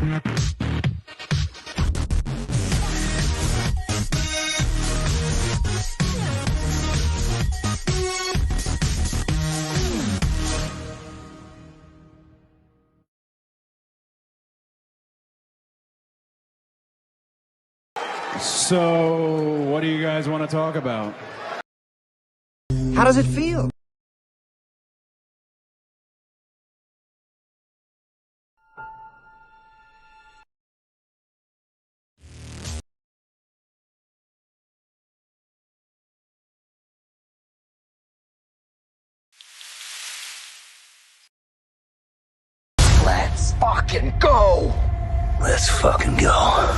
So, what do you guys want to talk about? How does it feel? Let's fucking go! Let's fucking go.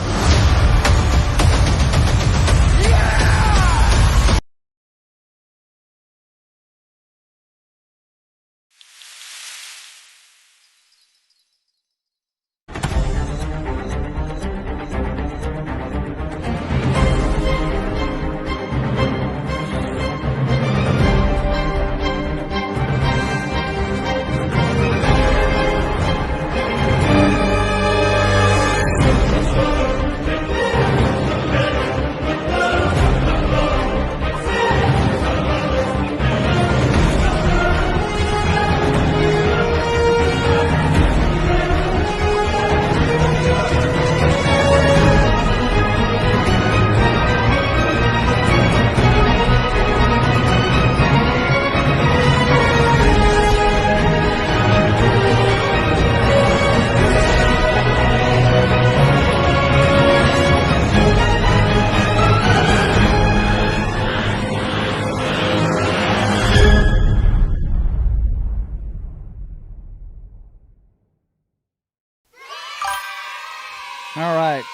All right.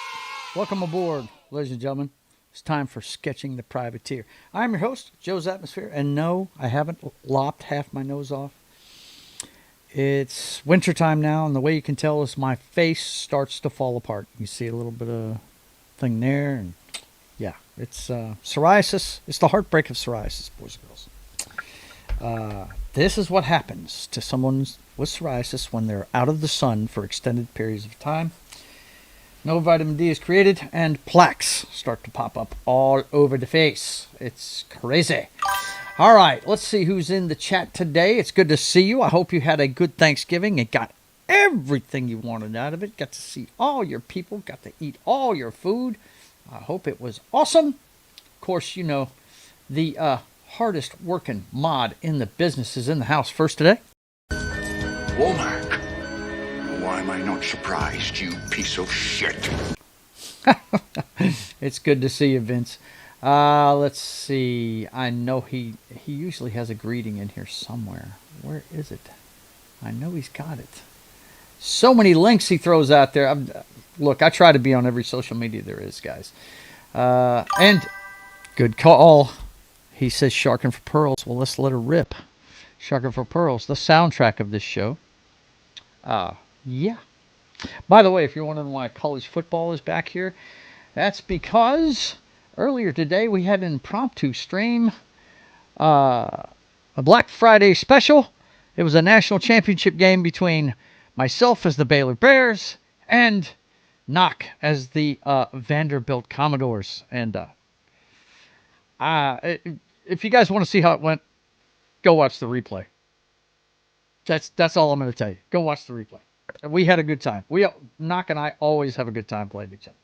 Welcome aboard, ladies and gentlemen. It's time for Sketching the Privateer. I'm your host, JoesAtmosfere, and no, I haven't lopped half my nose off. It's wintertime now, and the way you can tell is my face starts to fall apart. You see a little bit of thing there, and yeah, it's psoriasis. It's the heartbreak of psoriasis, boys and girls. This is what happens to someone with psoriasis when they're out of the sun for extended periods of time. No vitamin D is created, and plaques start to pop up all over the face. It's crazy. All right, let's see who's in the chat today. It's good to see you. I hope you had a good Thanksgiving and got everything you wanted out of it. Got to see all your people, got to eat all your food. I hope it was awesome. Of course, you know, the hardest working mod in the business is in the house first today. Womack. Why am I not surprised, you piece of shit? It's good to see you, Vince. Let's see. I know he usually has a greeting in here somewhere. Where is it? I know he's got it. So many links he throws out there. Look, I try to be on every social media there is, guys. And good call. He says Sharking for Pearls. Well, let's let her rip. Sharking for Pearls, the soundtrack of this show. Yeah. By the way, if you're wondering why college football is back here, that's because earlier today we had an impromptu stream, a Black Friday special. It was a national championship game between myself as the Baylor Bears and Knock as the Vanderbilt Commodores. And if you guys want to see how it went, go watch the replay. That's all I'm going to tell you. Go watch the replay. We had a good time. Knock and I always have a good time playing each other.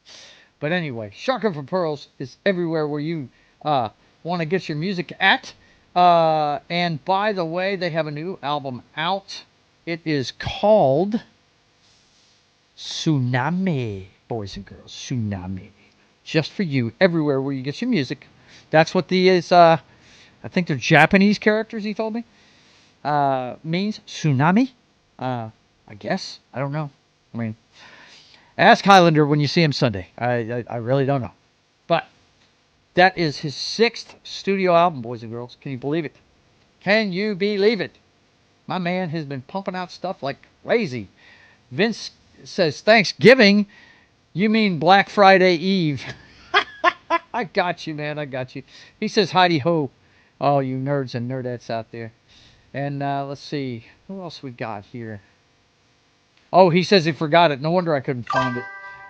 But anyway, Sharking for Pearls is everywhere where you want to get your music at. And by the way, they have a new album out. It is called Tsunami, boys and girls. Tsunami. Just for you, everywhere where you get your music. That's what these, I think they're Japanese characters, he told me. Means tsunami. I guess. I don't know. I mean, ask Highlander when you see him Sunday. I really don't know. But that is his 6th studio album, boys and girls. Can you believe it? Can you believe it? My man has been pumping out stuff like crazy. Vince says, Thanksgiving? You mean Black Friday Eve. I got you, man. I got you. He says, Heidi ho, all you nerds and nerdettes out there. And let's see. Who else we got here? Oh, he says he forgot it. No wonder I couldn't find it.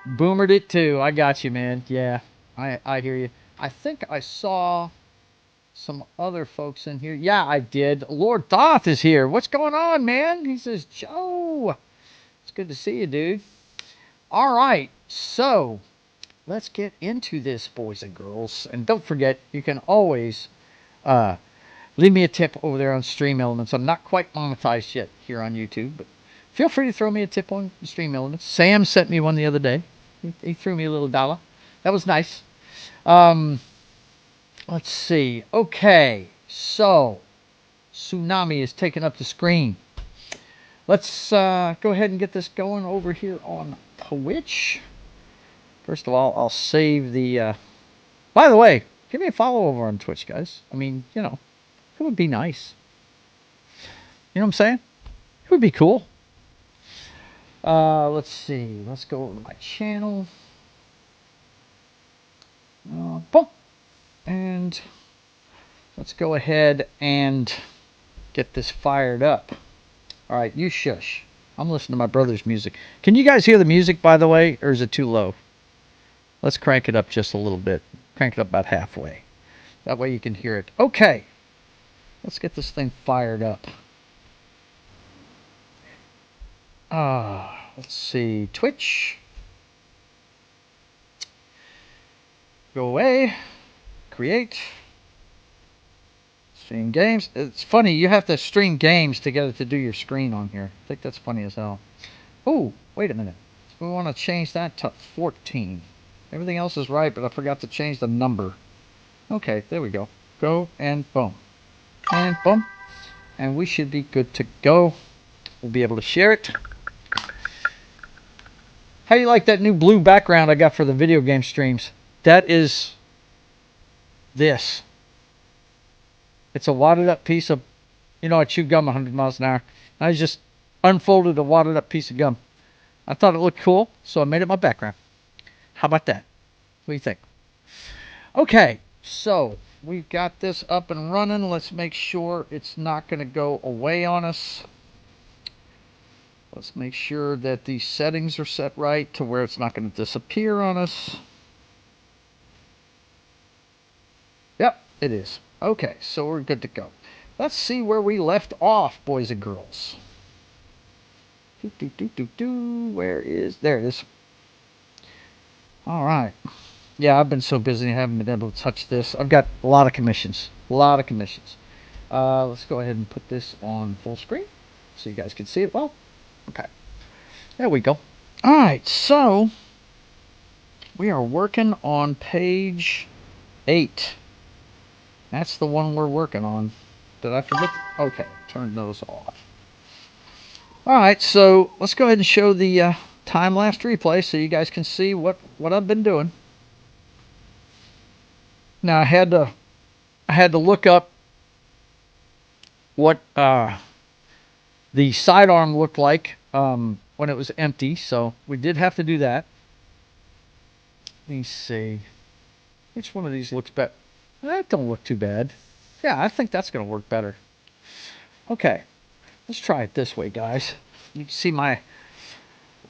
Boomered it too. I got you, man. Yeah, I hear you. I think I saw some other folks in here. Yeah, I did. Lord Thoth is here. What's going on, man? He says, Joe, it's good to see you, dude. All right, so let's get into this, boys and girls. And don't forget, you can always leave me a tip over there on Stream Elements. I'm not quite monetized yet here on YouTube, but feel free to throw me a tip on Stream Elements. Sam sent me one the other day. He threw me a little dollar. That was nice. Let's see. Okay, so Tsunami is taking up the screen. Let's go ahead and get this going over here on Twitch. First of all, I'll save the... By the way, give me a follow over on Twitch, guys. I mean, you know, it would be nice. You know what I'm saying? It would be cool. Let's see. Let's go over to my channel. Boom. And let's go ahead and get this fired up. All right, you shush. I'm listening to my brother's music. Can you guys hear the music, by the way, or is it too low? Let's crank it up just a little bit. Crank it up about halfway. That way you can hear it. Okay. Let's get this thing fired up. Let's see. Twitch. Go away. Create. Stream games. It's funny, you have to stream games to get it to do your screen on here. I think that's funny as hell. Oh, wait a minute. We want to change that to 14. Everything else is right, but I forgot to change the number. Okay, there we go. Go and boom. And boom. And we should be good to go. We'll be able to share it. How do you like that new blue background I got for the video game streams? That is this. It's a wadded up piece of, you know, I chew gum 100 miles an hour. I just unfolded a wadded up piece of gum. I thought it looked cool, so I made it my background. How about that? What do you think? Okay, so we've got this up and running. Let's make sure it's not going to go away on us. Let's make sure that the settings are set right to where it's not going to disappear on us. Yep, it is. Okay, so we're good to go. Let's see where we left off, boys and girls. Where is... There it is. All right. Yeah, I've been so busy I haven't been able to touch this. I've got a lot of commissions. A lot of commissions. Let's go ahead and put this on full screen so you guys can see it well. Okay. There we go. All right, so we are working on page 8. That's the one we're working on. Did I forget? Okay, turn those off. All right, so let's go ahead and show the time-lapse replay so you guys can see what I've been doing. Now I had to look up what the sidearm looked like when it was empty, so we did have to do that. Let me see. Which one of these looks better? That don't look too bad. Yeah, I think that's going to work better. Okay, let's try it this way, guys. You can see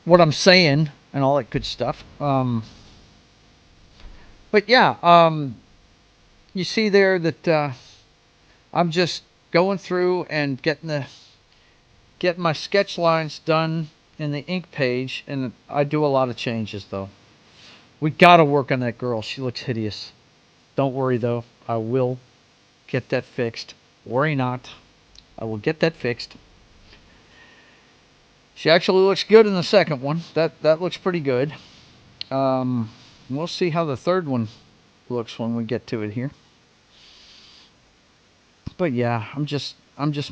what I'm saying and all that good stuff. But yeah, you see there that I'm just going through and getting my sketch lines done in the ink page, and I do a lot of changes though. We gotta work on that girl. She looks hideous. Don't worry though, I will get that fixed. Worry not, I will get that fixed. She actually looks good in the second one. That looks pretty good. We'll see how the third one looks when we get to it here. But yeah, I'm just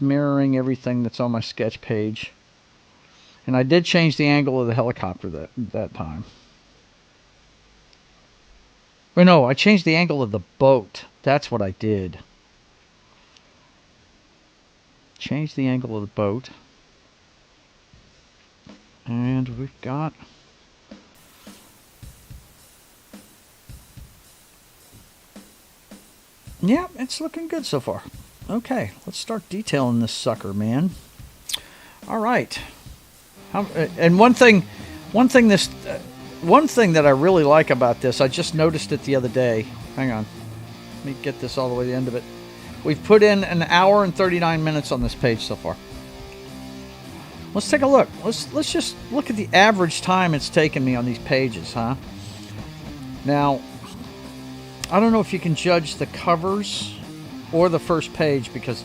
mirroring everything that's on my sketch page. And I did change the angle of the helicopter that time. Or no, I changed the angle of the boat. That's what I did. Change the angle of the boat. And we've got... Yeah, it's looking good so far. Okay, let's start detailing this sucker, man. All right. And one thing that I really like about this, I just noticed it the other day. Hang on. Let me get this all the way to the end of it. We've put in an hour and 39 minutes on this page so far. Let's take a look. Let's just look at the average time it's taken me on these pages, huh? Now, I don't know if you can judge the covers or the first page because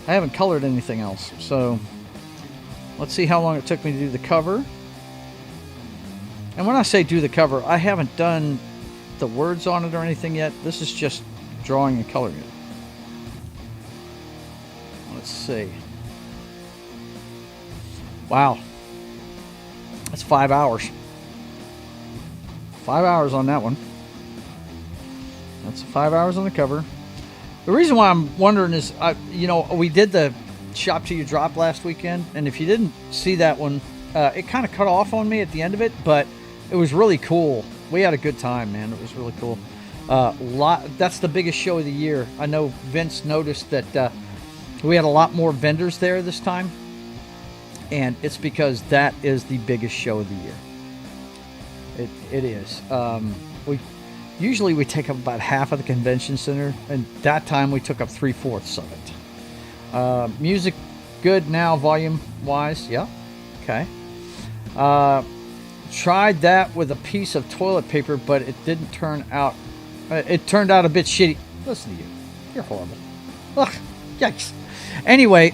I haven't colored anything else. So, let's see how long it took me to do the cover. And when I say do the cover, I haven't done the words on it or anything yet. This is just drawing and coloring it. Let's see. Wow. That's 5 hours. 5 hours on that one. That's 5 hours on the cover. The reason why I'm wondering is, we did the Shop Till You Drop last weekend, and if you didn't see that one, it kind of cut off on me at the end of it, but it was really cool. We had a good time, man. It was really cool. That's the biggest show of the year. I know Vince noticed that we had a lot more vendors there this time, and it's because that is the biggest show of the year. It is. We take up about half of the convention center, and that time we took up 3/4 of it. Music good now, volume wise. Yeah. Okay. Tried that with a piece of toilet paper, but it didn't turn out. It turned out a bit shitty. Listen to you. You're horrible. Ugh. Yikes. Anyway,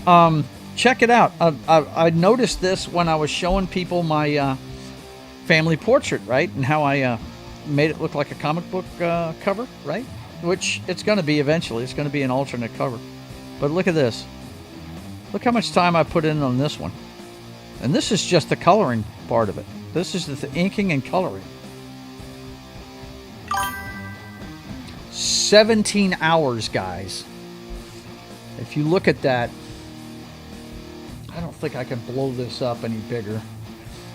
check it out. I noticed this when I was showing people my family portrait, right? And how I made it look like a comic book cover, right? Which it's going to be eventually. It's going to be an alternate cover. But look at this. Look how much time I put in on this one. And this is just the coloring part of it. This is the inking and coloring. 17 hours, guys. If you look at that, I don't think I can blow this up any bigger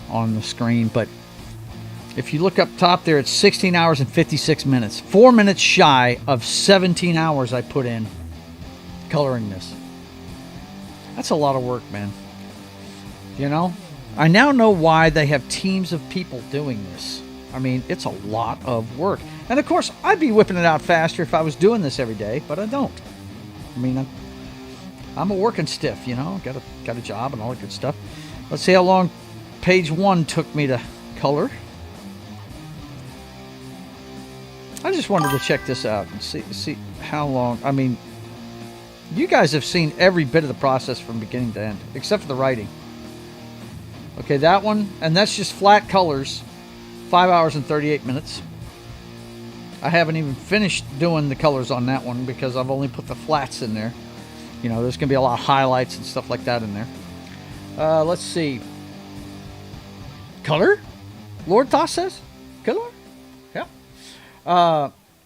on the screen, but if you look up top there, it's 16 hours and 56 minutes. 4 minutes shy of 17 hours I put in coloring this. That's a lot of work, man. You know? I now know why they have teams of people doing this. I mean, it's a lot of work. And of course, I'd be whipping it out faster if I was doing this every day, but I don't. I mean, I'm a working stiff, you know, got a job and all that good stuff. Let's see how long page 1 took me to color. I just wanted to check this out and see how long. I mean, you guys have seen every bit of the process from beginning to end, except for the writing. Okay, that one, and that's just flat colors, 5 hours and 38 minutes. I haven't even finished doing the colors on that one because I've only put the flats in there. You know, there's going to be a lot of highlights and stuff like that in there. Let's see. Color? Lord Toss says? Color? Yeah.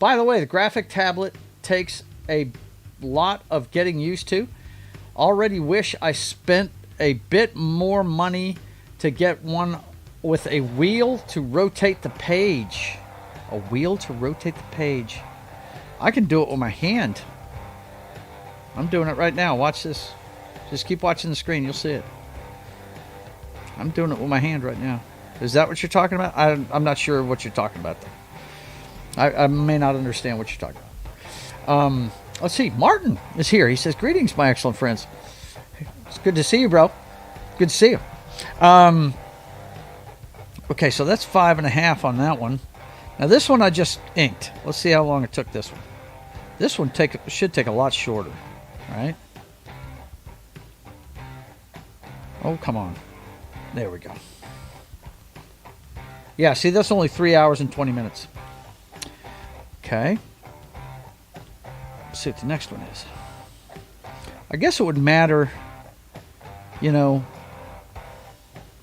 By the way, the graphic tablet takes a lot of getting used to. Already wish I spent a bit more money to get one with a wheel to rotate the page. A wheel to rotate the page. I can do it with my hand. I'm doing it right now. Watch this. Just keep watching the screen. You'll see it. I'm doing it with my hand right now. Is that what you're talking about? I'm not sure what you're talking about, though. I may not understand what you're talking about. Let's see. Martin is here. He says, "Greetings, my excellent friends. It's good to see you, bro. Good to see you." Okay, so that's 5.5 on that one. Now this one I just inked. Let's see how long it took this one. This one should take a lot shorter, right? Oh, come on. There we go. Yeah, see, that's only 3 hours and 20 minutes. Okay. Let's see what the next one is. I guess it would matter, you know,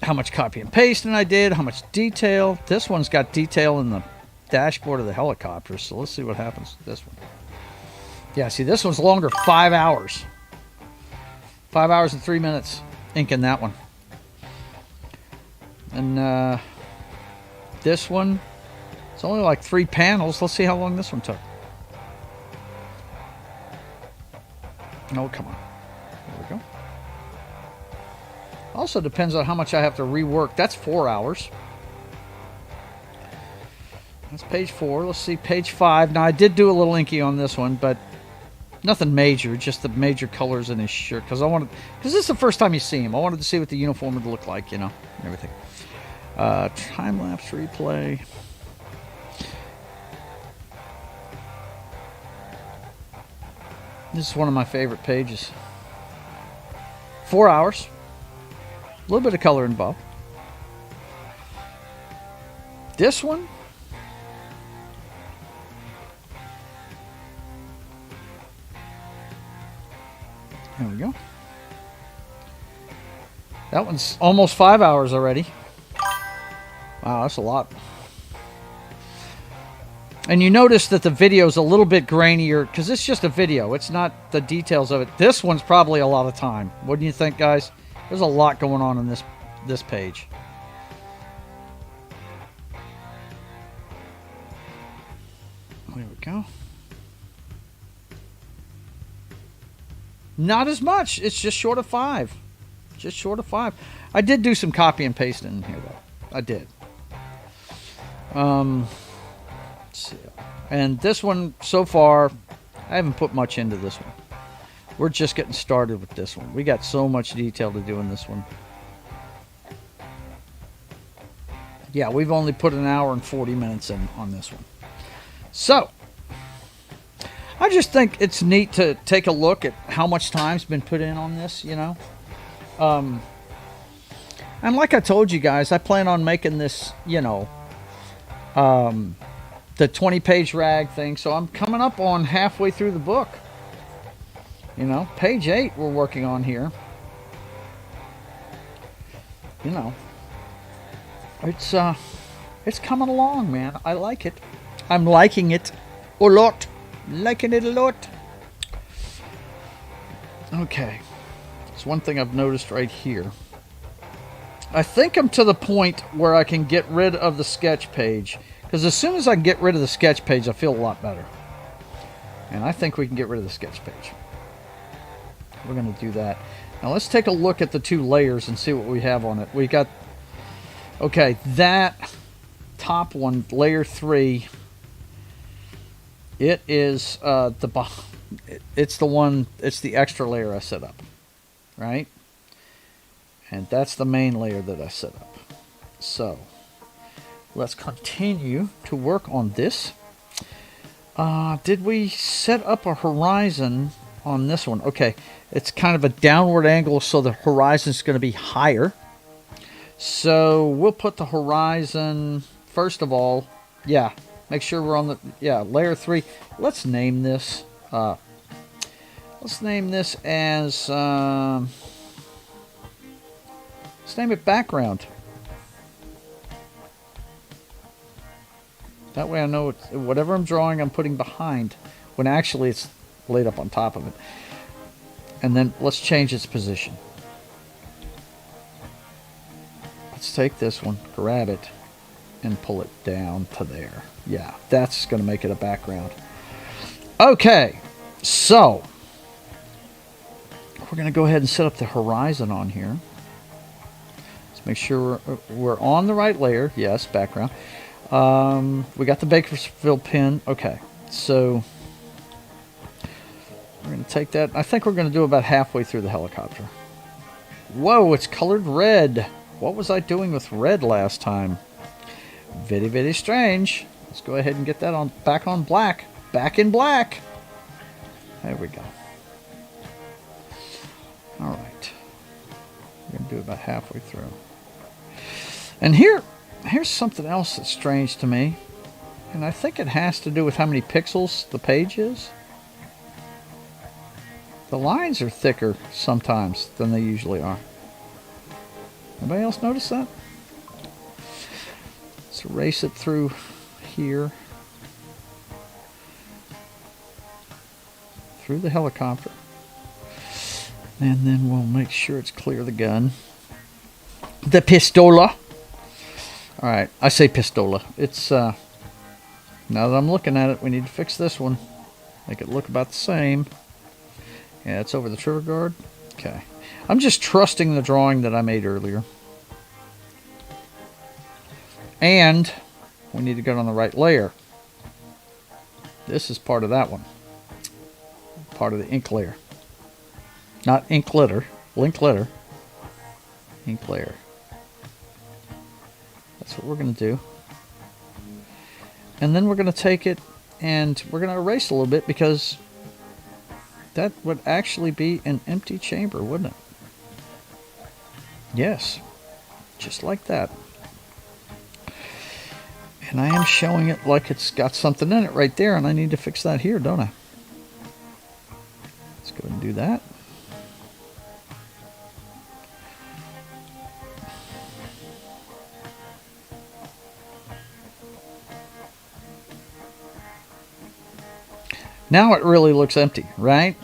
how much copy and pasting I did, how much detail. This one's got detail in the dashboard of the helicopter, so let's see what happens to this one. Yeah, see, this one's longer, 5 hours. 5 hours and 3 minutes inking that one. And this one, it's only like 3 panels. Let's see how long this one took. Oh, come on. There we go. Also depends on how much I have to rework. That's 4 hours. That's page 4. Let's see, page 5. Now, I did do a little inky on this one, but nothing major. Just the major colors in his shirt. Because this is the first time you see him. I wanted to see what the uniform would look like, you know, and everything. Time-lapse replay. This is one of my favorite pages. 4 hours. A little bit of color involved. This one. There we go. That one's almost 5 hours already. Wow, that's a lot. And you notice that the video's a little bit grainier because it's just a video. It's not the details of it. This one's probably a lot of time. What do you think, guys? There's a lot going on in this page. There we go. Not as much. It's just short of 5. Just short of 5. I did do some copy and pasting in here, though. I did. Let's see. And this one, so far, I haven't put much into this one. We're just getting started with this one. We got so much detail to do in this one. Yeah, we've only put an hour and 40 minutes in on this one. So, I just think it's neat to take a look at how much time's been put in on this, you know. And like I told you guys, I plan on making this, you know, the 20-page rag thing. So I'm coming up on halfway through the book. You know, page 8 we're working on here. You know, it's coming along, man. I like it. I'm liking it a lot. Liking it a lot. Okay. There's one thing I've noticed right here. I think I'm to the point where I can get rid of the sketch page. Because as soon as I can get rid of the sketch page, I feel a lot better. And I think we can get rid of the sketch page. We're going to do that. Now let's take a look at the 2 layers and see what we have on it. We got... Okay, that top one, layer 3... It is it's the one, it's the extra layer I set up, right? And that's the main layer that I set up. So, let's continue to work on this. Did we set up a horizon on this one? Okay, it's kind of a downward angle, so the horizon's going to be higher. So, we'll put the horizon, first of all, yeah. Make sure we're on the, layer 3. Let's name this. Let's name this as, let's name it background. That way I know whatever I'm drawing, I'm putting behind, when actually it's laid up on top of it. And then let's change its position. Let's take this one, grab it, and pull it down to there. Yeah, that's going to make it a background. Okay, so we're going to go ahead and set up the horizon on here. Let's make sure we're on the right layer. Yes, background. We got the Bakersfield pin. Okay, so we're going to take that. I think we're going to do about halfway through the helicopter. Whoa, it's colored red. What was I doing with red last time? Very, very strange. Let's go ahead and get that on back on black. Back in black. There we go. All right. We're going to do about halfway through. And here's something else that's strange to me. And I think it has to do with how many pixels the page is. The lines are thicker sometimes than they usually are. Anybody else notice that? Let's erase it through here. Through the helicopter. And then we'll make sure it's clear the gun. The pistola. Alright, I say pistola. It's, now that I'm looking at it, we need to fix this one. Make it look about the same. Yeah, it's over the trigger guard. Okay. I'm just trusting the drawing that I made earlier. And we need to get on the right layer. This is part of that one. Part of the ink layer. Not ink glitter. Link glitter. Ink layer. That's what we're going to do. And then we're going to take it and we're going to erase a little bit because that would actually be an empty chamber, wouldn't it? Yes. Just like that. And I am showing it like it's got something in it right there, and I need to fix that here, don't I? Let's go ahead and do that. Now it really looks empty, right?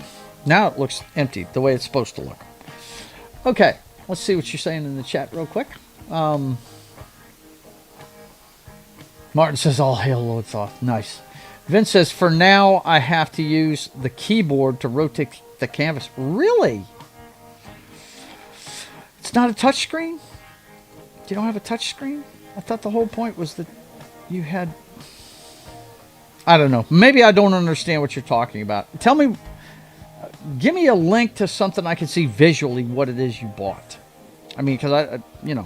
Now it looks empty, the way it's supposed to look. Okay, let's see what you're saying in the chat real quick. Martin says, all hail Lord Thoth. Nice. Vince says, for now, I have to use the keyboard to rotate the canvas. Really? It's not a touchscreen? You don't have a touchscreen? I thought the whole point was that you had... I don't know. Maybe I don't understand what you're talking about. Tell me, give me a link to something I can see visually what it is you bought. I mean, because you know...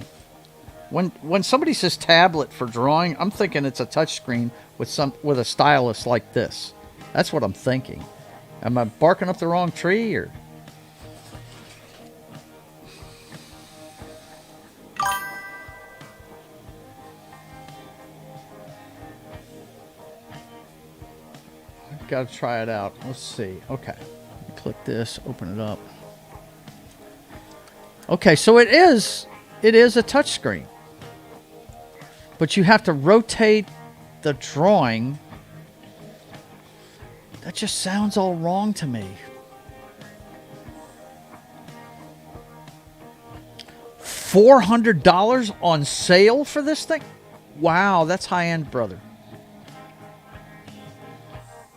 When somebody says tablet for drawing, I'm thinking it's a touchscreen with a stylus like this. That's what I'm thinking. Am I barking up the wrong tree, or? I've got to try it out. Let's see. Okay. Click this, open it up. Okay, so it is a touchscreen. But you have to rotate the drawing. That just sounds all wrong to me. $400 on sale for this thing? Wow, that's high-end, brother.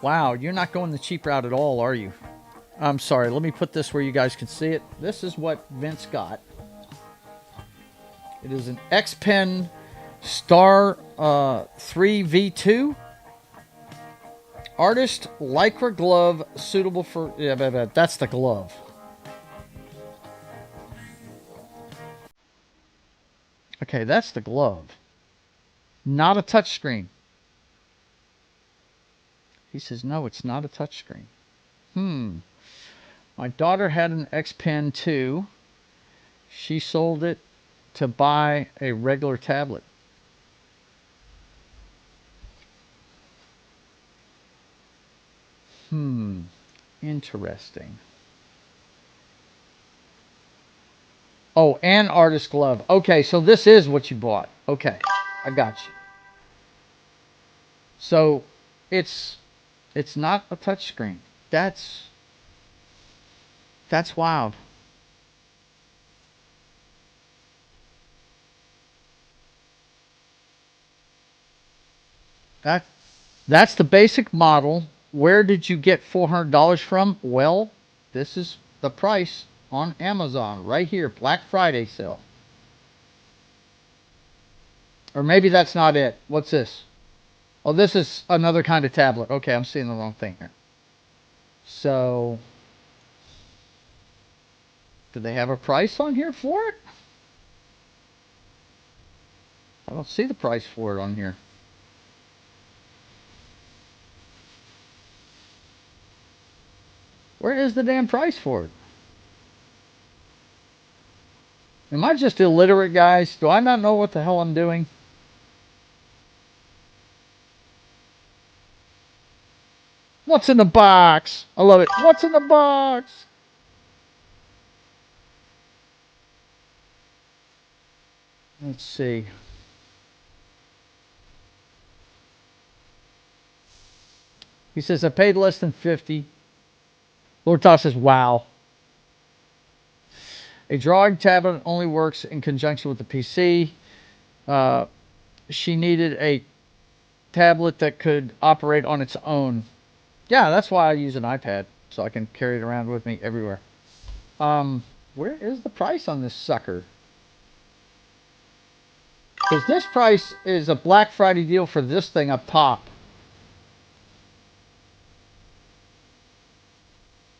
Wow, you're not going the cheap route at all, are you? I'm sorry, let me put this where you guys can see it. This is what Vince got. It is an X-Pen Star 3 V2 artist lycra glove suitable for that's the glove. Okay, that's the glove. Not a touchscreen. He says no, it's not a touchscreen. My daughter had an X-Pen too. She sold it to buy a regular tablet. Interesting. Oh, and artist glove. Okay, so this is what you bought. Okay, I got you. So, it's not a touchscreen. That's wild. That's the basic model. Where did you get $400 from? Well, this is the price on Amazon right here, Black Friday sale. Or maybe that's not it. What's this? Oh, this is another kind of tablet. Okay, I'm seeing the wrong thing here. So, do they have a price on here for it? I don't see the price for it on here. Where is the damn price for it? Am I just illiterate, guys? Do I not know what the hell I'm doing? What's in the box? I love it. What's in the box? Let's see. He says, I paid less than 50. Lord Toss says, wow. A drawing tablet only works in conjunction with the PC. She needed a tablet that could operate on its own. Yeah, that's why I use an iPad, so I can carry it around with me everywhere. Where is the price on this sucker? Because this price is a Black Friday deal for this thing up top.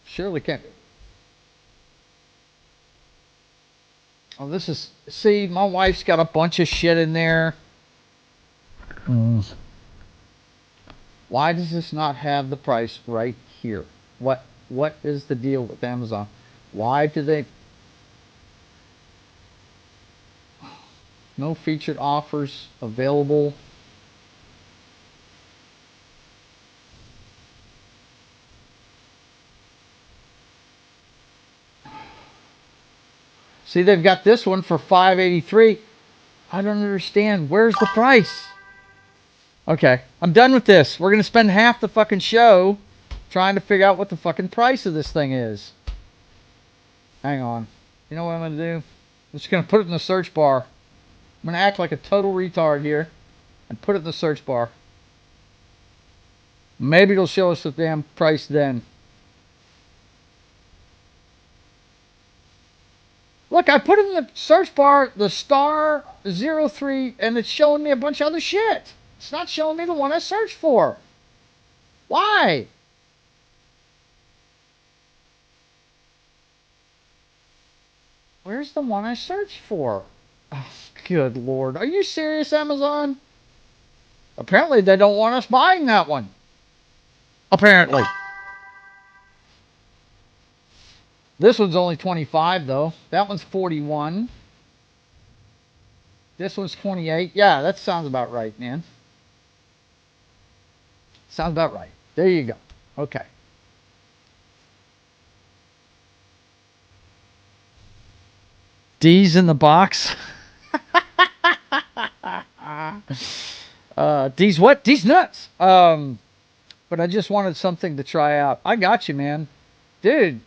Surely can't. Oh, this is... See, my wife's got a bunch of shit in there. Why does this not have the price right here? What is the deal with Amazon? Why do they... No featured offers available. See, they've got this one for $5.83. I don't understand. Where's the price? Okay, I'm done with this. We're going to spend half the fucking show trying to figure out what the fucking price of this thing is. Hang on. You know what I'm going to do? I'm just going to put it in the search bar. I'm going to act like a total retard here and put it in the search bar. Maybe it'll show us the damn price then. Look, I put it in the search bar, the star 03, and it's showing me a bunch of other shit. It's not showing me the one I searched for. Why? Where's the one I searched for? Oh, good Lord. Are you serious, Amazon? Apparently they don't want us buying that one. Apparently. This one's only 25 though. That one's 41. This one's 28. Yeah, that sounds about right, man. Sounds about right. There you go. Okay. D's in the box. D's what? D's nuts. But I just wanted something to try out. I got you, man. Dude,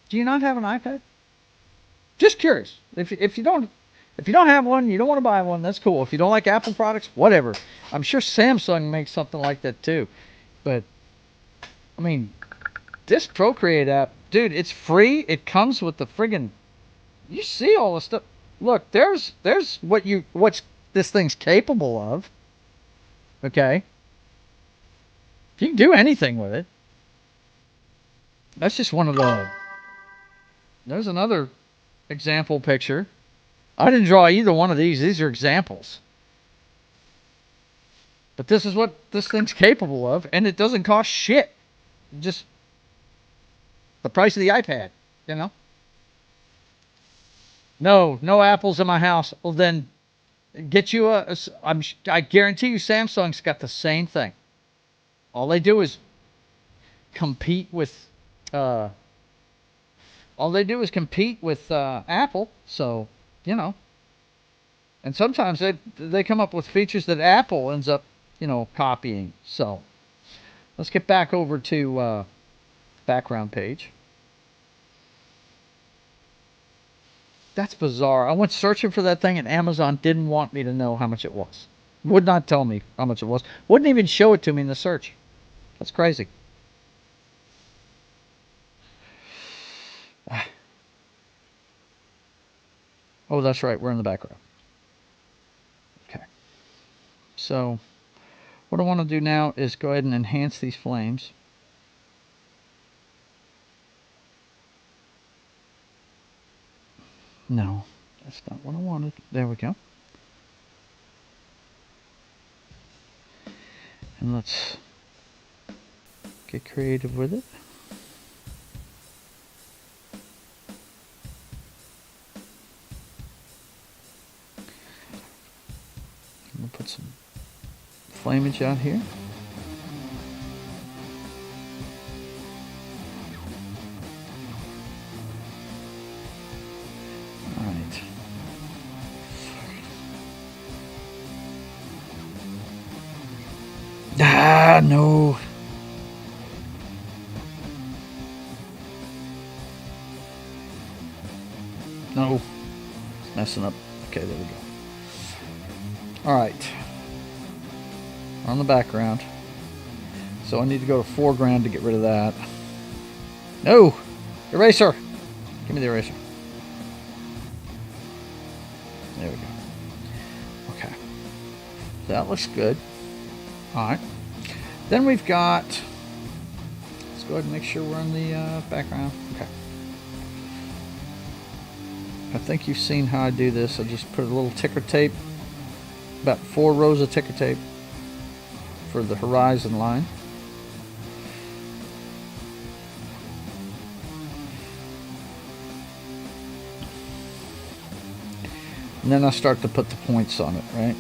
do you not have an iPad? Just curious. If you don't have one, you don't want to buy one, that's cool. If you don't like Apple products, whatever. I'm sure Samsung makes something like that too. But I mean, this Procreate app, dude, it's free. It comes with the friggin'... You see all the stuff. Look, there's what's this thing's capable of. Okay? You can do anything with it. That's just one of the... There's another example picture. I didn't draw either one of these. These are examples. But this is what this thing's capable of, and it doesn't cost shit. Just the price of the iPad, you know? No apples in my house. Well, then get you I guarantee you Samsung's got the same thing. All they do is compete with Apple, so, you know. And sometimes they come up with features that Apple ends up, you know, copying. So, let's get back over to background page. That's bizarre. I went searching for that thing and Amazon didn't want me to know how much it was. Would not tell me how much it was. Wouldn't even show it to me in the search. That's crazy. Oh, that's right. We're in the background. Okay. So, what I want to do now is go ahead and enhance these flames. No, that's not what I wanted. There we go. And let's get creative with it. I'm going to put some flamage out here. Alright. Ah, no. No. It's messing up. Okay, there we go. Alright. On the background. So I need to go to foreground to get rid of that. No! Eraser! Give me the eraser. There we go. Okay. That looks good. All right. Then we've got, let's go ahead and make sure we're in the background. Okay. I think you've seen how I do this. I just put a little ticker tape, about 4 rows of ticker tape for the horizon line. And then I start to put the points on it, right?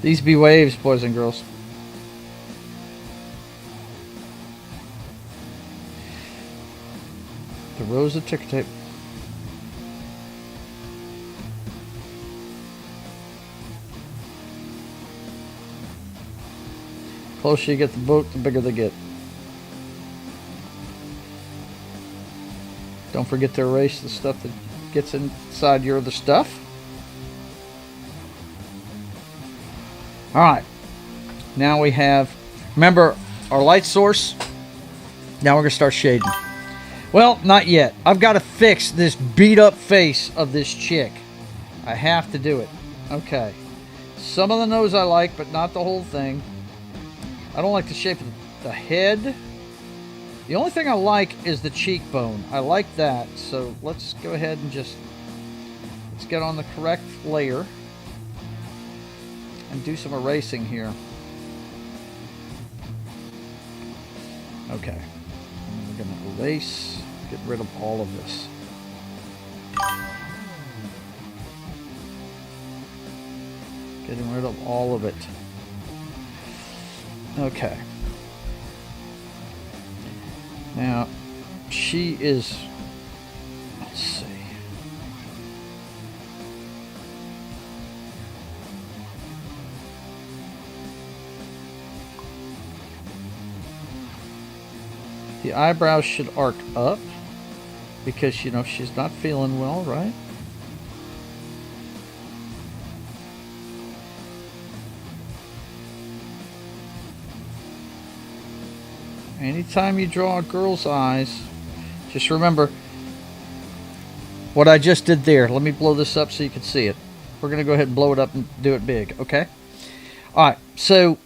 These be waves, boys and girls. The rows of ticker tape. The closer you get the boat, the bigger they get. Don't forget to erase the stuff that gets inside your other stuff. Alright. Now we have, remember, our light source. Now we're going to start shading. Well, not yet. I've got to fix this beat up face of this chick. I have to do it. Okay. Some of the nose I like, but not the whole thing. I don't like the shape of the head. The only thing I like is the cheekbone. I like that. So let's go ahead and just, let's get on the correct layer and do some erasing here. Okay. And we're going to erase, get rid of all of this. Getting rid of all of it. Okay. Now, she is, let's see. The eyebrows should arc up because, you know, she's not feeling well, right? Anytime you draw a girl's eyes, just remember what I just did there. Let me blow this up so you can see it. We're going to go ahead and blow it up and do it big, okay? Alright, so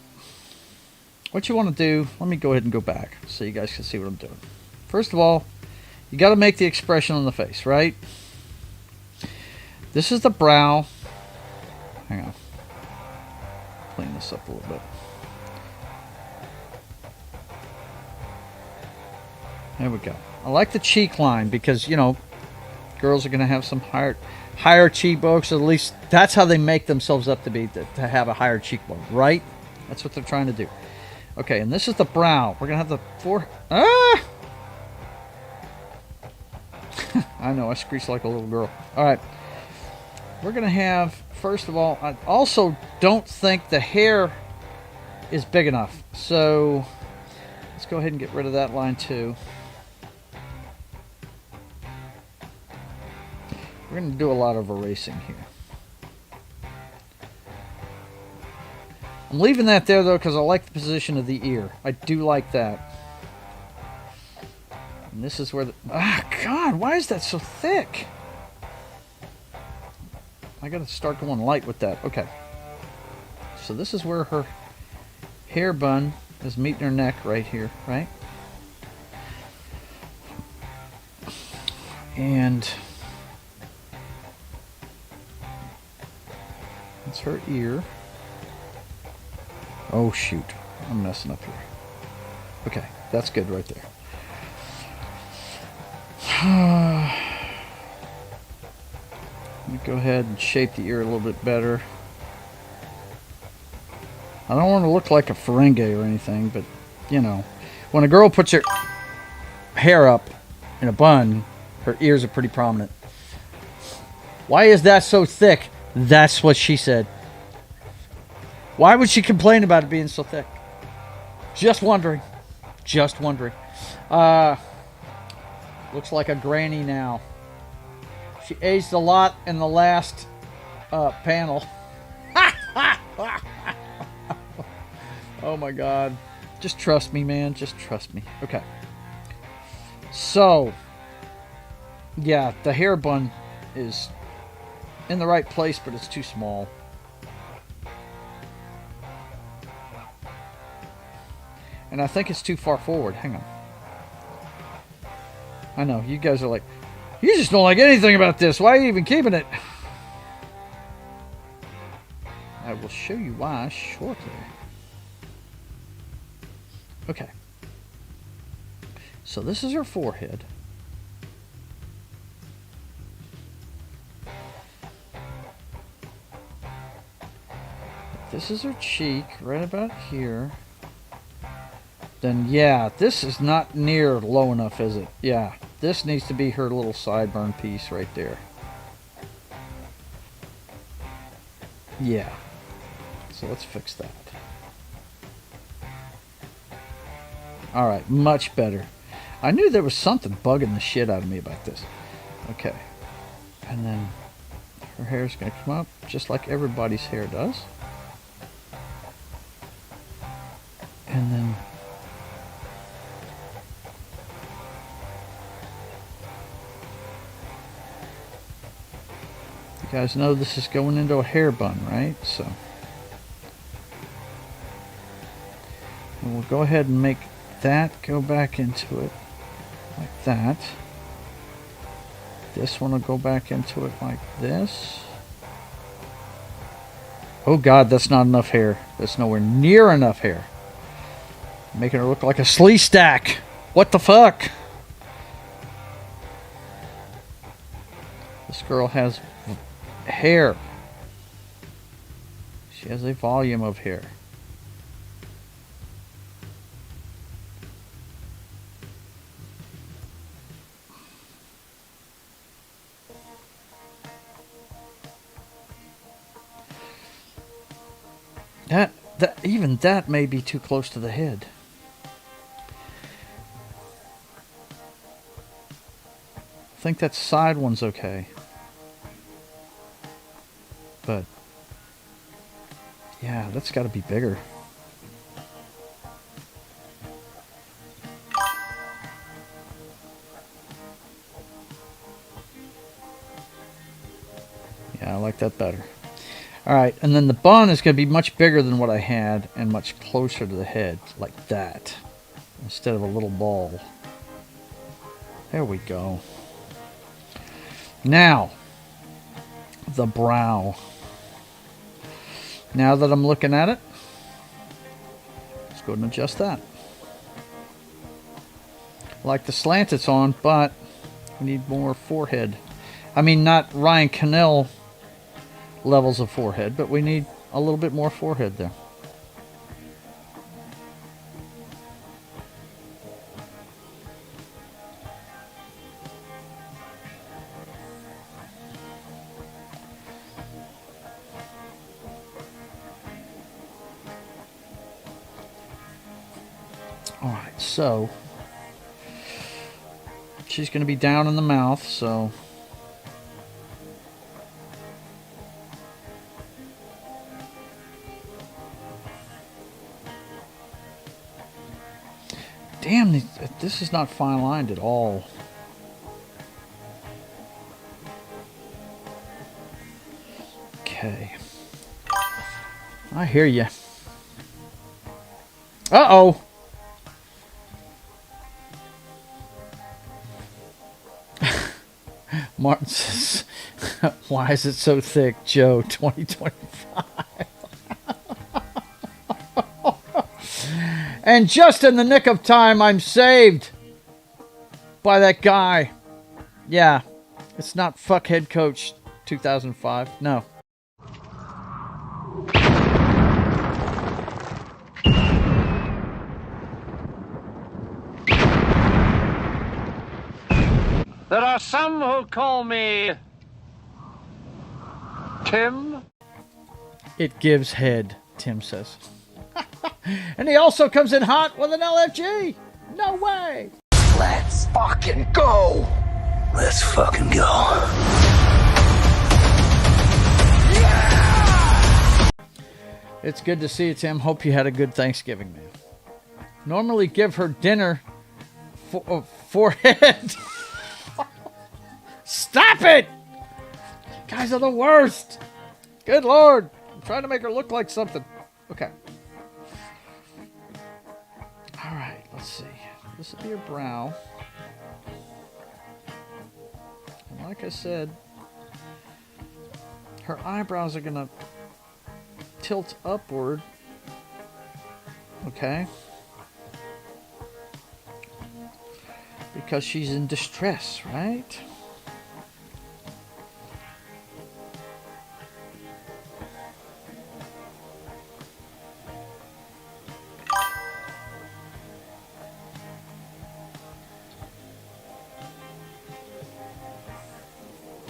what you want to do, let me go ahead and go back so you guys can see what I'm doing. First of all, you got to make the expression on the face, right? This is the brow. Hang on. Clean this up a little bit. There we go. I like the cheek line because, you know, girls are going to have some higher cheekbones. At least that's how they make themselves up to be, to have a higher cheekbone, right? That's what they're trying to do. Okay, and this is the brow. We're going to have the forehead. Ah! I know, I screech like a little girl. All right. We're going to have, first of all, I also don't think the hair is big enough. So let's go ahead and get rid of that line too. We're going to do a lot of erasing here. I'm leaving that there though because I like the position of the ear. I do like that. And this is where the... Ah, God, why is that so thick? I got to start going light with that. Okay. So this is where her hair bun is meeting her neck right here, right? And that's her ear. Oh shoot, I'm messing up here. Okay, that's good right there. Let me go ahead and shape the ear a little bit better. I don't want to look like a Ferengi or anything, but you know, when a girl puts her hair up in a bun, her ears are pretty prominent. Why is that so thick? That's what she said. Why would she complain about it being so thick? Just wondering. Just wondering. Looks like a granny now. She aged a lot in the last panel. Oh my God. Just trust me, man. Just trust me. Okay. So, yeah, the hair bun is in the right place, but it's too small. And I think it's too far forward. Hang on. I know, you guys are like, you just don't like anything about this. Why are you even keeping it? I will show you why shortly. Okay. So this is her forehead. This is her cheek, right about here. Then, yeah, this is not near low enough, is it? Yeah, this needs to be her little sideburn piece right there. Yeah. So let's fix that. Alright, much better. I knew there was something bugging the shit out of me about this. Okay. And then her hair's going to come up just like everybody's hair does. And then you guys know this is going into a hair bun, right? So and we'll go ahead and make that go back into it like that. This one will go back into it like this. Oh God, that's not enough hair. That's nowhere near enough hair. Making her look like a slee stack. What the fuck? This girl has hair. She has a volume of hair. Even that may be too close to the head. I think that side one's okay. But yeah, that's got to be bigger. Yeah, I like that better. Alright, and then the bun is going to be much bigger than what I had and much closer to the head, like that, instead of a little ball. There we go. Now, the brow. Now that I'm looking at it, let's go ahead and adjust that. I like the slant it's on, but we need more forehead. I mean, not Ryan Cannell levels of forehead, but we need a little bit more forehead there. Alright, so she's going to be down in the mouth, so damn, this is not fine lined at all. Okay. I hear you. Uh-oh. Martin says, why is it so thick, Joe? 2025. And just in the nick of time, I'm saved by that guy. Yeah, it's not Fuckhead Coach 2005. No. There are some who call me Tim. It gives head, Tim says. And he also comes in hot with an LFG. No way. Let's fucking go. Let's fucking go. It's good to see you, Tim. Hope you had a good Thanksgiving, man. Normally give her dinner forehead. Stop it! You guys are the worst. Good Lord. I'm trying to make her look like something. Okay. All right, let's see. This will be her brow. And like I said, her eyebrows are going to tilt upward. Okay? Because she's in distress, right?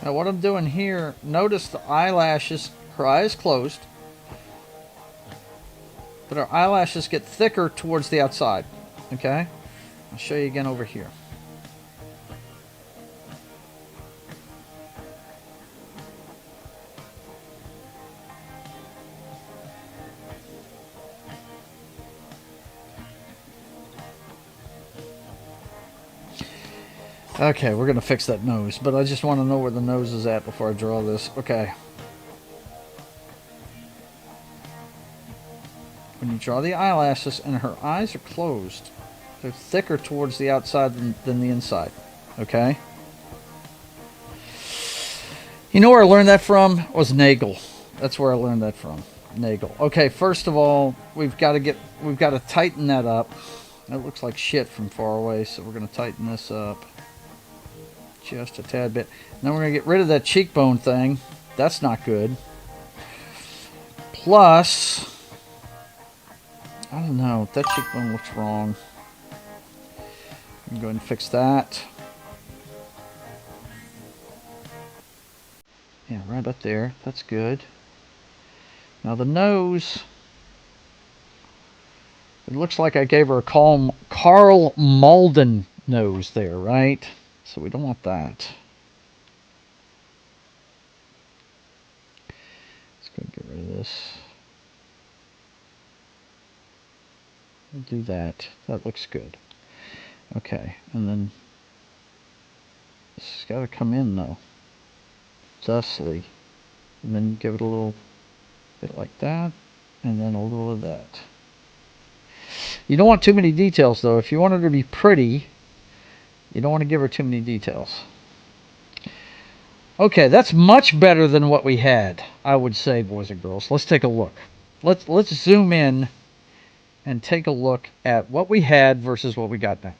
Now what I'm doing here, notice the eyelashes, her eye is closed, but her eyelashes get thicker towards the outside. Okay? I'll show you again over here. Okay, we're going to fix that nose, but I just want to know where the nose is at before I draw this. Okay. When you draw the eyelashes and her eyes are closed, they're thicker towards the outside than the inside. Okay? You know where I learned that from? Was Nagel. That's where I learned that from. Nagel. Okay, first of all, we've got to tighten that up. That looks like shit from far away, so we're going to tighten this up just a tad bit. Then we're going to get rid of that cheekbone thing. That's not good. Plus, I don't know, that cheekbone looks wrong. I'm going to fix that. Yeah, right about there. That's good. Now the nose, it looks like I gave her a Carl Malden nose there, right? So we don't want that. Let's go get rid of this. We'll do that. That looks good. Okay, and then this has got to come in though, thusly, and then give it a little bit like that, and then a little of that. You don't want too many details though. If you want her to be pretty, you don't want to give her too many details. Okay, that's much better than what we had, I would say, boys and girls. Let's take a look. Let's zoom in and take a look at what we had versus what we got now.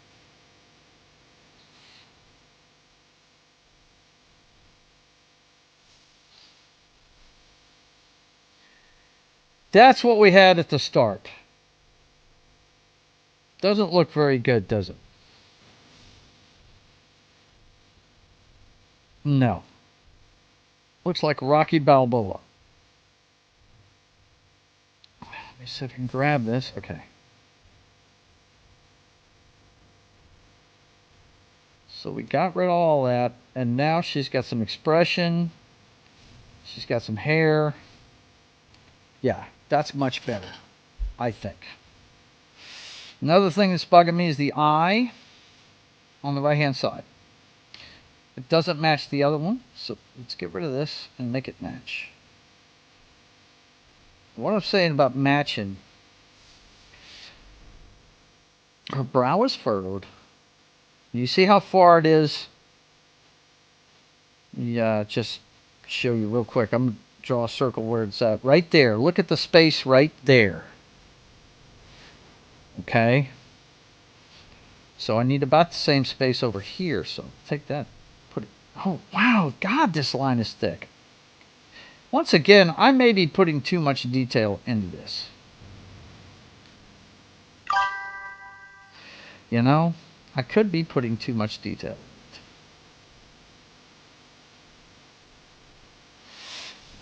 That's what we had at the start. Doesn't look very good, does it? No. Looks like Rocky Balboa. Let me see if I can grab this. Okay. So we got rid of all that, and now she's got some expression. She's got some hair. Yeah, that's much better, I think. Another thing that's bugging me is the eye on the right-hand side. It doesn't match the other one, so let's get rid of this and make it match. What I'm saying about matching, her brow is furrowed. You see how far it is? Yeah, just show you real quick. I'm going to draw a circle where it's at. Right there. Look at the space right there. Okay? So I need about the same space over here. So take that. Put it. Oh, wow. God, this line is thick. Once again, I may be putting too much detail into this. You know, I could be putting too much detail.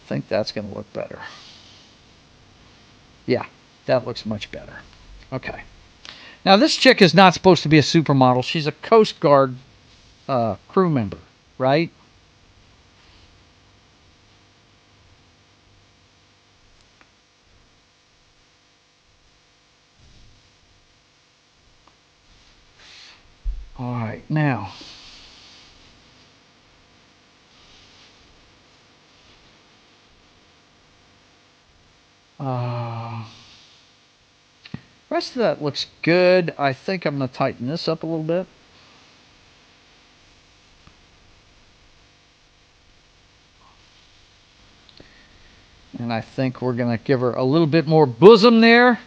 I think that's going to look better. Yeah, that looks much better. Okay. Now, this chick is not supposed to be a supermodel. She's a Coast Guard crew member, right? now. Rest of that looks good. I think I'm going to tighten this up a little bit. And I think we're going to give her a little bit more bosom there.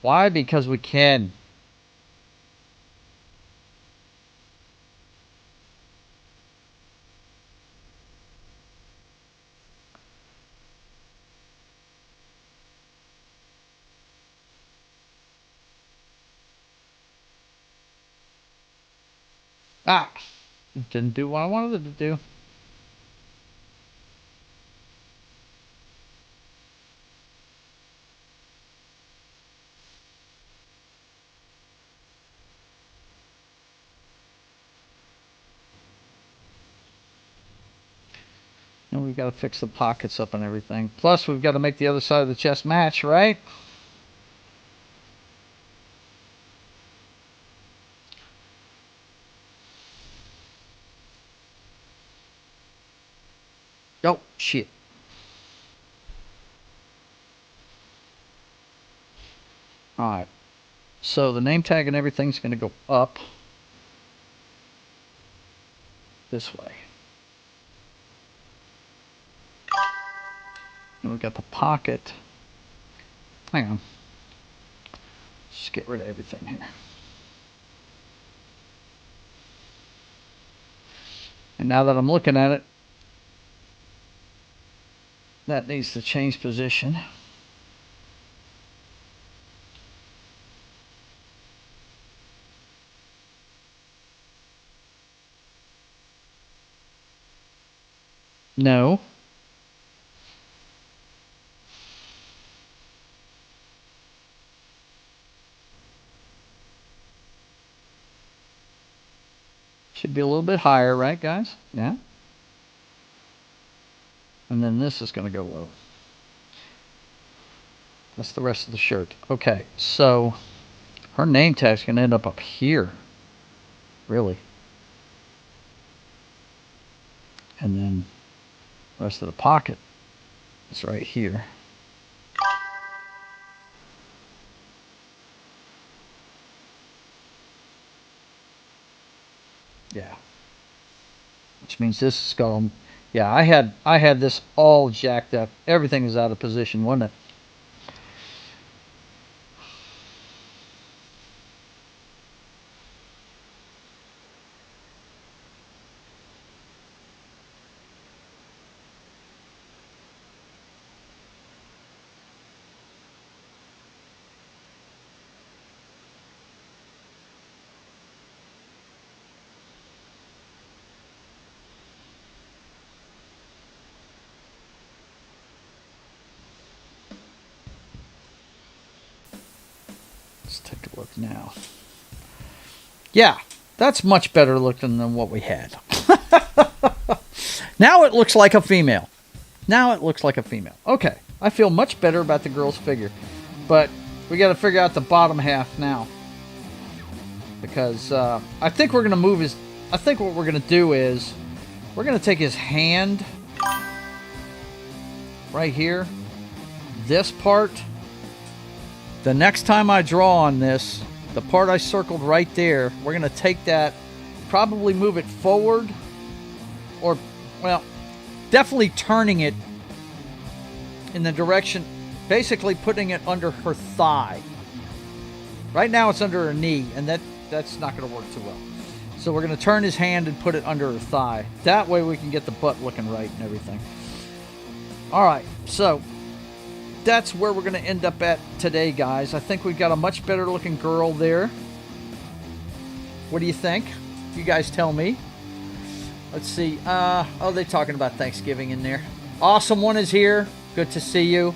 Why? Because we can. Ah, it didn't do what I wanted it to do. And we've got to fix the pockets up and everything. Plus, we've got to make the other side of the chest match, right? Oh, shit. Alright. So the name tag and everything's going to go up this way. And we've got the pocket. Hang on. Just get rid of everything here. And now that I'm looking at it, that needs to change position. No. Should be a little bit higher, right, guys? Yeah. And then this is going to go low. That's the rest of the shirt. Okay, so her name tag's going to end up here. Really. And then the rest of the pocket is right here. Yeah. Which means this is going. Yeah, I had this all jacked up. Everything is out of position, wasn't it? Let's take a look now. Yeah, that's much better looking than what we had. Now it looks like a female. Now it looks like a female. Okay, I feel much better about the girl's figure. But we got to figure out the bottom half now. Because I think we're going to move his... I think what we're going to do is... We're going to take his hand... Right here. This part... The next time I draw on this, the part I circled right there, we're going to take that, probably move it forward, or, well, definitely turning it in the direction, basically putting it under her thigh. Right now it's under her knee, and that's not going to work too well. So we're going to turn his hand and put it under her thigh. That way we can get the butt looking right and everything. All right, so... that's where we're going to end up at today, guys. I think we've got a much better looking girl there. What do you think? You guys tell me. Let's see. Oh, they're talking about Thanksgiving in there. Awesome One is here. Good to see you.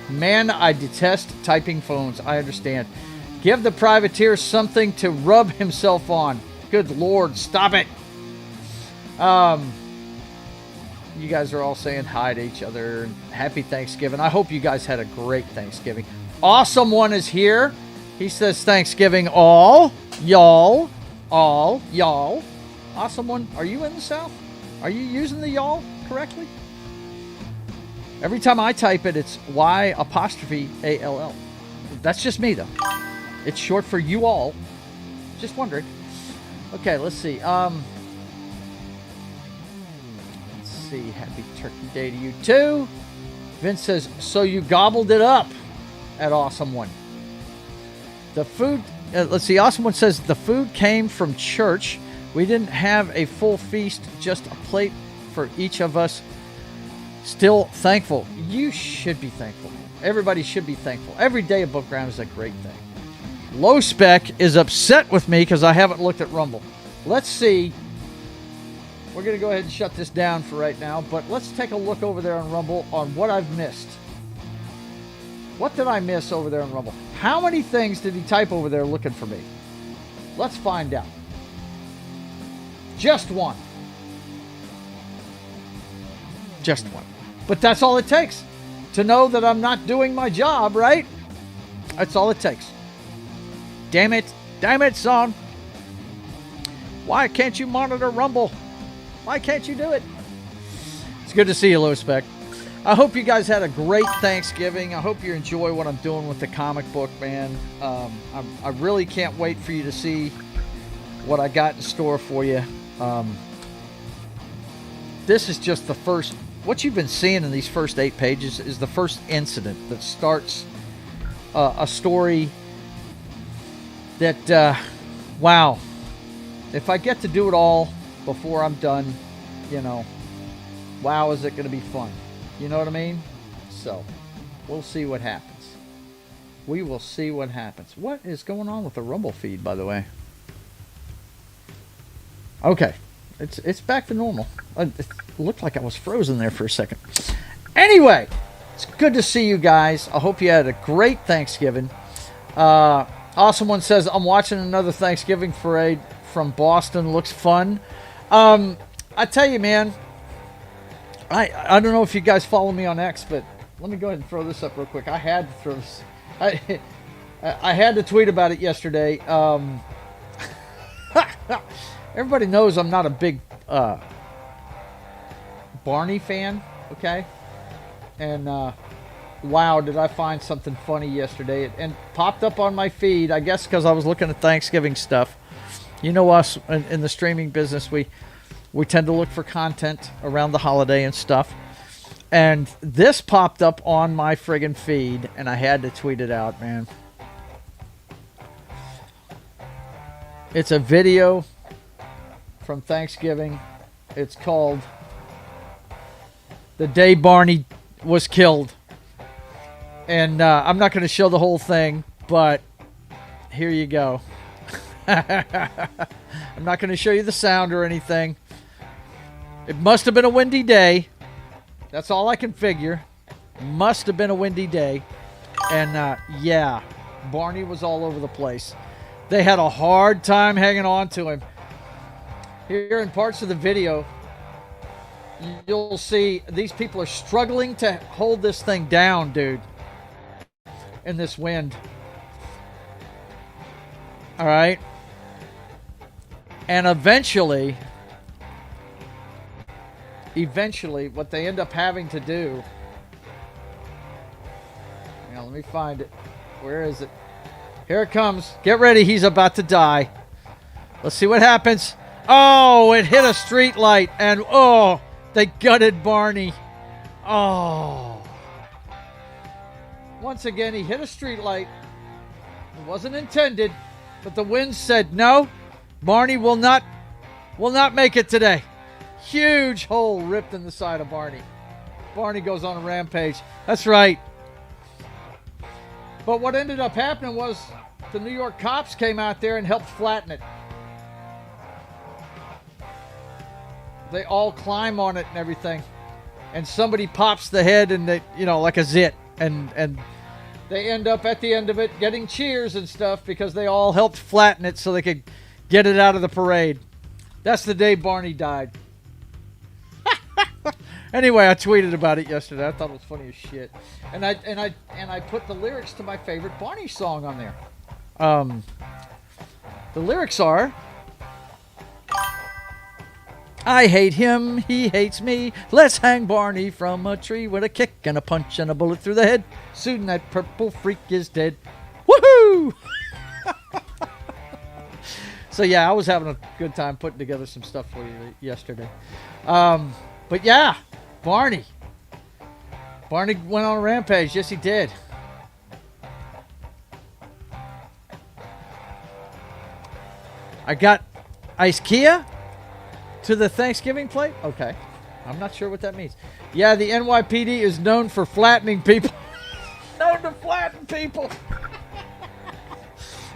Man, I detest typing phones. I understand. Give the privateer something to rub himself on. Good Lord, stop it. You guys are all saying hi to each other. Happy Thanksgiving. I hope you guys had a great Thanksgiving. Awesome One is here. He says Thanksgiving all y'all. Awesome one. Are you in the South? Are you using the y'all correctly? Every time I type it, it's Y''ALL. That's just me, though. It's short for you all. Just wondering. Okay, let's see. Let's see. Happy Turkey Day to you, too. Vince says, so you gobbled it up at Awesome One. The food... let's see. Awesome One says, the food came from church. We didn't have a full feast, just a plate for each of us. Still thankful. You should be thankful. Everybody should be thankful. Every day above ground is a great thing. Low Spec is upset with me because I haven't looked at Rumble. Let's see. We're going to go ahead and shut this down for right now, but let's take a look over there on Rumble on what I've missed. What did I miss over there on Rumble? How many things did he type over there looking for me? Let's find out. Just one. Just one. But that's all it takes to know that I'm not doing my job, right? That's all it takes. Damn it. Damn it, son. Why can't you monitor Rumble? Why can't you do it? It's good to see you, Low Spec. I hope you guys had a great Thanksgiving. I hope you enjoy what I'm doing with the comic book, man. I really can't wait for you to see what I got in store for you. This is just the first... What you've been seeing in these first 8 pages is the first incident that starts a story that, wow, if I get to do it all before I'm done, you know, wow, is it going to be fun? You know what I mean? So, we'll see what happens. We will see what happens. What is going on with the Rumble feed, by the way? Okay. It's back to normal. It looked like I was frozen there for a second. Anyway, it's good to see you guys. I hope you had a great Thanksgiving. Awesome One says, I'm watching another Thanksgiving parade from Boston. Looks fun. I tell you, man, I don't know if you guys follow me on X, but let me go ahead and throw this up real quick. I had to throw this. I had to tweet about it yesterday. Everybody knows I'm not a big Barney fan, okay? And wow, did I find something funny yesterday. And popped up on my feed, I guess because I was looking at Thanksgiving stuff. You know us in the streaming business, we tend to look for content around the holiday and stuff. And this popped up on my friggin' feed, and I had to tweet it out, man. It's a video from Thanksgiving. It's called The Day Barney Was Killed. And I'm not going to show the whole thing, but here you go. I'm not going to show you the sound or anything. It must have been a windy day. That's all I can figure. Must have been a windy day. And yeah, Barney was all over the place. They had a hard time hanging on to him. Here in parts of the video, you'll see these people are struggling to hold this thing down, dude, in this wind. All right. And eventually, what they end up having to do... Now, let me find it. Where is it? Here it comes. Get ready. He's about to die. Let's see what happens. Oh, it hit a street light, and oh, they gutted Barney. Oh. Once again, he hit a street light. It wasn't intended, but the wind said, no, Barney will not make it today. Huge hole ripped in the side of Barney. Barney goes on a rampage. That's right. But what ended up happening was the New York cops came out there and helped flatten it. They all climb on it and everything. And somebody pops the head and they, you know, like a zit. And they end up at the end of it getting cheers and stuff because they all helped flatten it so they could get it out of the parade. That's the day Barney died. Anyway, I tweeted about it yesterday. I thought it was funny as shit. And I put the lyrics to my favorite Barney song on there. The lyrics are, I hate him, he hates me. Let's hang Barney from a tree with a kick and a punch and a bullet through the head. Soon that purple freak is dead. Woohoo! So yeah, I was having a good time putting together some stuff for you yesterday. But yeah, Barney. Barney went on a rampage. Yes, he did. I got Ice Kia to the Thanksgiving plate? Okay. I'm not sure what that means. Yeah, the NYPD is known for flattening people. Known to flatten people.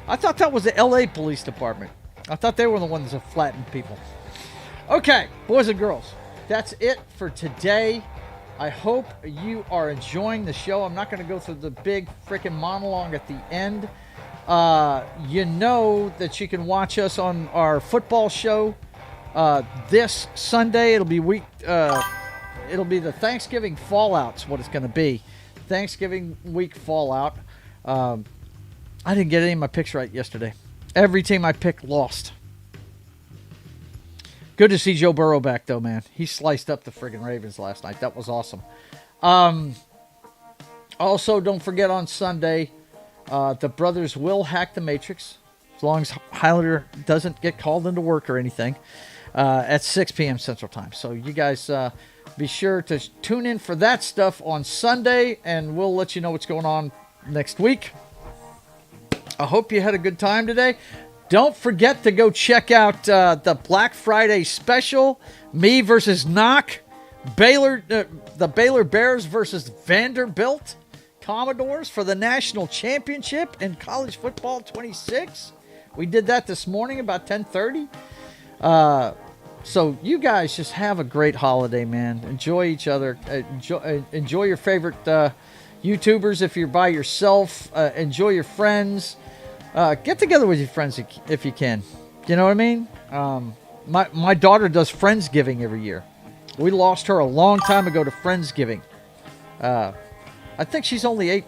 I thought that was the LA Police Department. I thought they were the ones that flattened people. Okay, boys and girls, that's it for today. I hope you are enjoying the show. I'm not going to go through the big freaking monologue at the end. You know that you can watch us on our football show this Sunday. It'll be the Thanksgiving Fallout's what it's going to be. Thanksgiving week Fallout. I didn't get any of my picks right yesterday. Every team I picked lost. Good to see Joe Burrow back, though, man. He sliced up the friggin' Ravens last night. That was awesome. Also, don't forget on Sunday, the brothers will hack the Matrix, as long as Highlander doesn't get called into work or anything, at 6 p.m. Central Time. So you guys be sure to tune in for that stuff on Sunday, and we'll let you know what's going on next week. I hope you had a good time today. Don't forget to go check out the Black Friday special, me versus Knock, the Baylor Bears versus Vanderbilt Commodores for the national championship in college football 26. We did that this morning about 10:30. So you guys just have a great holiday, man. Enjoy each other. Enjoy your favorite YouTubers if you're by yourself. Enjoy your friends. Get together with your friends if you can. You know what I mean? My daughter does Friendsgiving every year. We lost her a long time ago to Friendsgiving. I think she's only ate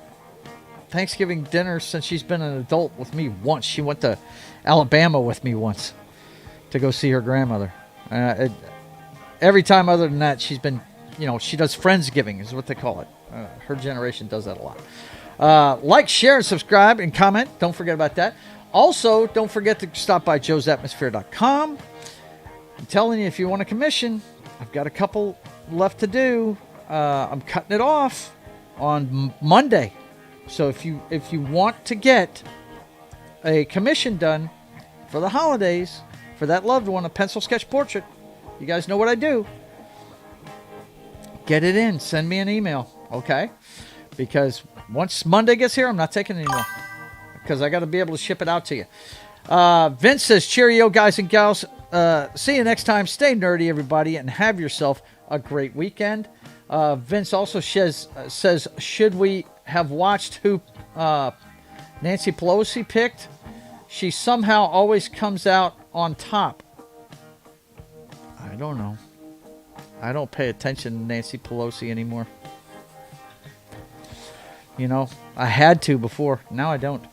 Thanksgiving dinner since she's been an adult with me once. She went to Alabama with me once to go see her grandmother. Every time other than that, she's been, she does Friendsgiving is what they call it. Her generation does that a lot. Like, share, and subscribe, and comment. Don't forget about that. Also, don't forget to stop by JoesAtmosfere.com. I'm telling you, if you want a commission, I've got a couple left to do. I'm cutting it off on Monday. So if you want to get a commission done for the holidays for that loved one, a pencil sketch portrait, you guys know what I do. Get it in. Send me an email, okay? Because once Monday gets here, I'm not taking it anymore. Because I got to be able to ship it out to you. Vince says, cheerio, guys and gals. See you next time. Stay nerdy, everybody, and have yourself a great weekend. Vince also says, should we have watched who Nancy Pelosi picked? She somehow always comes out on top. I don't know. I don't pay attention to Nancy Pelosi anymore. I had to before. Now I don't.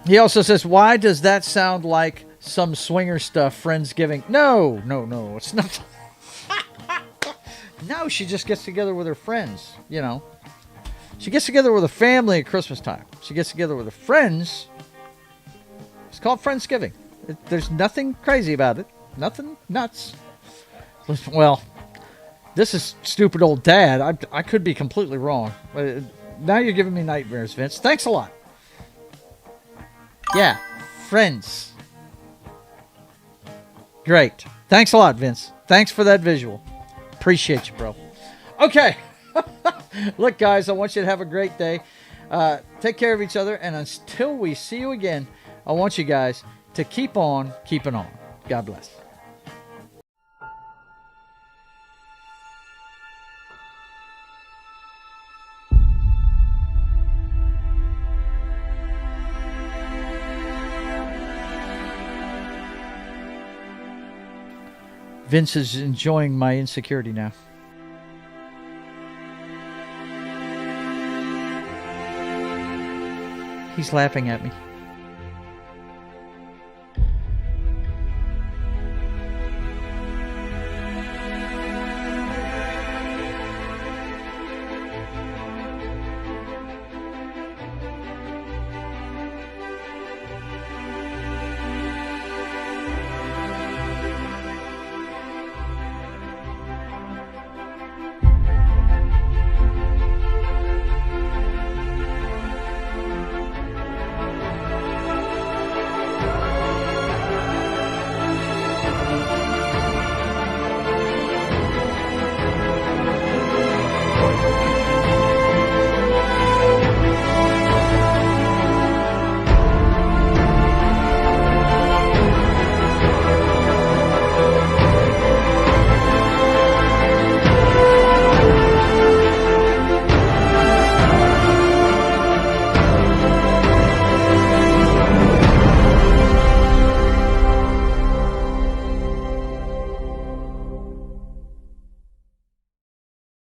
He also says, why does that sound like some swinger stuff, Friendsgiving? No, it's not. No, she just gets together with her friends, She gets together with her family at Christmas time. She gets together with her friends. It's called Friendsgiving. There's nothing crazy about it. Nothing nuts. Well, this is stupid old dad. I could be completely wrong. Now you're giving me nightmares, Vince. Thanks a lot. Yeah, friends. Great. Thanks a lot, Vince. Thanks for that visual. Appreciate you, bro. Okay. Look, guys, I want you to have a great day. Take care of each other. And until we see you again, I want you guys to keep on keeping on. God bless. Vince is enjoying my insecurity now. He's laughing at me.